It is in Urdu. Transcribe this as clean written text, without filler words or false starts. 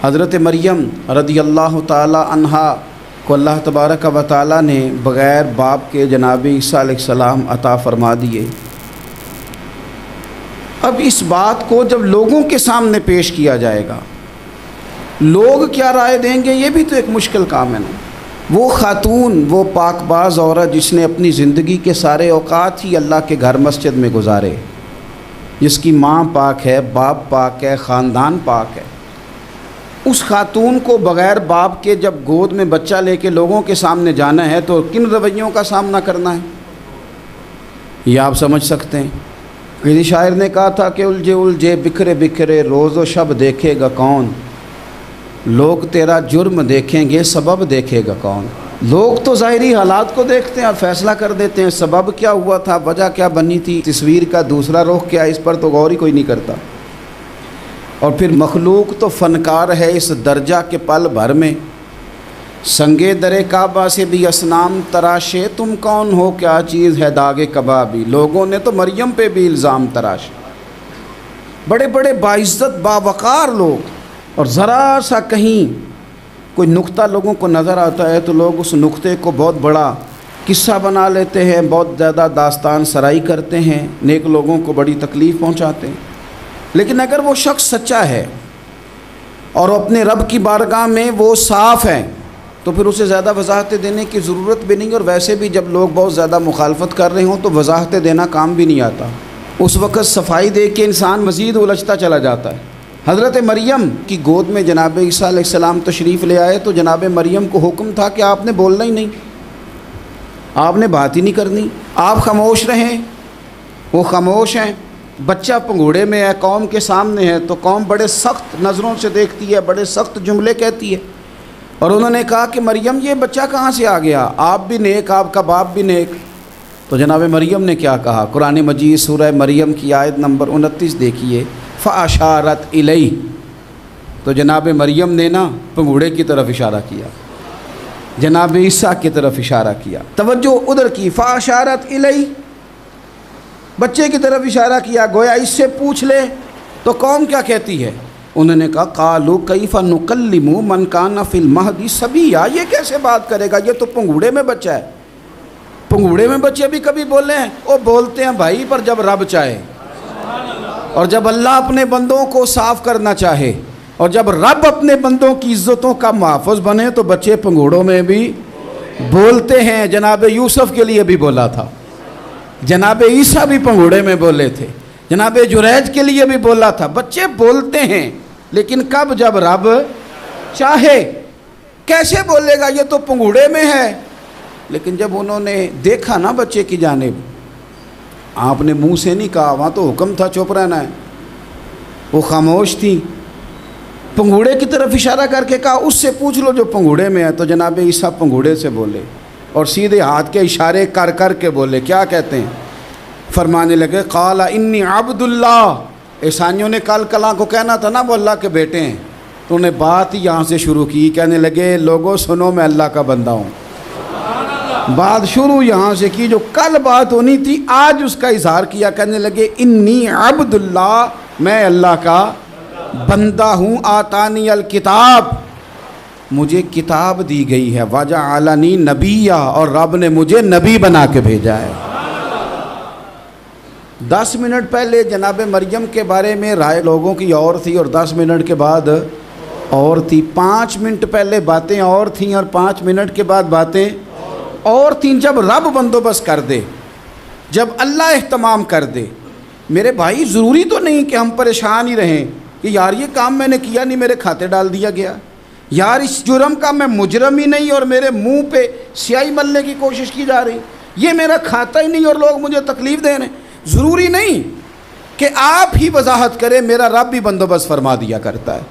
حضرت مریم رضی اللہ تعالی عنہا کو اللہ تبارک و تعالی نے بغیر باپ کے جناب عیسیٰ علیہ السلام عطا فرما دیے۔ اب اس بات کو جب لوگوں کے سامنے پیش کیا جائے گا، لوگ کیا رائے دیں گے، یہ بھی تو ایک مشکل کام ہے نا۔ وہ خاتون، وہ پاک باز عورت جس نے اپنی زندگی کے سارے اوقات ہی اللہ کے گھر مسجد میں گزارے، جس کی ماں پاک ہے، باپ پاک ہے، خاندان پاک ہے، اس خاتون کو بغیر باپ کے جب گود میں بچہ لے کے لوگوں کے سامنے جانا ہے تو کن رویوں کا سامنا کرنا ہے، یہ آپ سمجھ سکتے ہیں۔ کسی شاعر نے کہا تھا کہ الجھے الجھے بکھرے بکھرے روز و شب دیکھے گا کون، لوگ تیرا جرم دیکھیں گے سبب دیکھے گا کون۔ لوگ تو ظاہری حالات کو دیکھتے ہیں اور فیصلہ کر دیتے ہیں، سبب کیا ہوا تھا، وجہ کیا بنی تھی، تصویر کا دوسرا رخ کیا، اس پر تو غور ہی کوئی نہیں کرتا۔ اور پھر مخلوق تو فنکار ہے اس درجہ کے پل بھر میں، سنگے در کعبہ سے بھی اصنام تراشے، تم کون ہو کیا چیز ہے داغ کبابی۔ لوگوں نے تو مریم پہ بھی الزام تراشے، بڑے بڑے باعزت باوقار لوگ، اور ذرا سا کہیں کوئی نقطہ لوگوں کو نظر آتا ہے تو لوگ اس نقطے کو بہت بڑا قصہ بنا لیتے ہیں، بہت زیادہ داستان سرائی کرتے ہیں، نیک لوگوں کو بڑی تکلیف پہنچاتے ہیں۔ لیکن اگر وہ شخص سچا ہے اور اپنے رب کی بارگاہ میں وہ صاف ہے تو پھر اسے زیادہ وضاحتیں دینے کی ضرورت بھی نہیں، اور ویسے بھی جب لوگ بہت زیادہ مخالفت کر رہے ہوں تو وضاحتیں دینا کام بھی نہیں آتا، اس وقت صفائی دے کے انسان مزید الجھتا چلا جاتا ہے۔ حضرت مریم کی گود میں جناب عیسیٰ علیہ السلام تشریف لے آئے تو جناب مریم کو حکم تھا کہ آپ نے بولنا ہی نہیں، آپ نے بات ہی نہیں کرنی، آپ خاموش رہیں۔ وہ خاموش ہیں، بچہ پنگوڑے میں ہے، قوم کے سامنے ہے تو قوم بڑے سخت نظروں سے دیکھتی ہے، بڑے سخت جملے کہتی ہے، اور انہوں نے کہا کہ مریم یہ بچہ کہاں سے آ گیا، آپ بھی نیک، آپ کا باپ بھی نیک۔ تو جناب مریم نے کیا کہا، قرآن مجید سورہ مریم کی آیت نمبر 29 دیکھیے، فَأَشَارَتْ إِلَيْهِ، تو جناب مریم نے نا پنگوڑے کی طرف اشارہ کیا، جناب عیسیٰ کی طرف اشارہ کیا، توجہ ادھر کی، فَأَشَارَتْ إِلَيْهِ، بچے کی طرف اشارہ کیا، گویا اس سے پوچھ لے تو قوم کیا کہتی ہے۔ انہوں نے کہا قَالُوا كَيْفَ نُكَلِّمُ مَنْ كَانَ فِي الْمَهْدِ صَبِيًّا، یہ کیسے بات کرے گا، یہ تو پنگوڑے میں بچہ ہے۔ پنگوڑے میں بچے بھی کبھی بولے ہیں، وہ بولتے ہیں بھائی پر جب رب چاہے، اور جب اللہ اپنے بندوں کو صاف کرنا چاہے، اور جب رب اپنے بندوں کی عزتوں کا محافظ بنے تو بچے پنگوڑوں میں بھی بولتے ہیں۔ جناب یوسف کے لیے بھی بولا تھا، جناب عیسیٰ بھی پنگوڑے میں بولے تھے، جناب جریج کے لیے بھی بولا تھا، بچے بولتے ہیں، لیکن کب، جب رب چاہے۔ کیسے بولے گا، یہ تو پنگوڑے میں ہے۔ لیکن جب انہوں نے دیکھا نا بچے کی جانب، آپ نے منہ سے نہیں کہا، وہاں تو حکم تھا چپ رہنا ہے، وہ خاموش تھی، پنگوڑے کی طرف اشارہ کر کے کہا اس سے پوچھ لو جو پنگوڑے میں ہے۔ تو جناب عیسیٰ پنگوڑے سے بولے اور سیدھے ہاتھ کے اشارے کر کر کے بولے، کیا کہتے ہیں، فرمانے لگے قال انی عبد اللہ۔ عیسائیوں نے کل کلاں کو کہنا تھا نا وہ اللہ کے بیٹے ہیں، تو انہیں بات یہاں سے شروع کی، کہنے لگے لوگوں سنو میں اللہ کا بندہ ہوں۔ بات شروع یہاں سے کی، جو کل بات ہونی تھی آج اس کا اظہار کیا، کہنے لگے انی عبد اللہ، میں اللہ کا بندہ ہوں، آتانی الکتاب، مجھے کتاب دی گئی ہے، وجعلنی نبیّا، اور رب نے مجھے نبی بنا کے بھیجا ہے۔ 10 منٹ پہلے جناب مریم کے بارے میں رائے لوگوں کی اور تھی، اور 10 منٹ کے بعد اور تھی۔ 5 منٹ پہلے باتیں اور تھیں اور 5 منٹ کے بعد باتیں اور تھیں۔ جب رب بندوبست کر دے، جب اللہ اہتمام کر دے، میرے بھائی ضروری تو نہیں کہ ہم پریشان ہی رہیں کہ یار یہ کام میں نے کیا نہیں، میرے کھاتے ڈال دیا گیا، یار اس جرم کا میں مجرم ہی نہیں اور میرے منہ پہ سیاہی ملنے کی کوشش کی جا رہی، یہ میرا کھاتا ہی نہیں اور لوگ مجھے تکلیف دے رہے ہیں۔ ضروری نہیں کہ آپ ہی وضاحت کریں، میرا رب بھی بندوبست فرما دیا کرتا ہے۔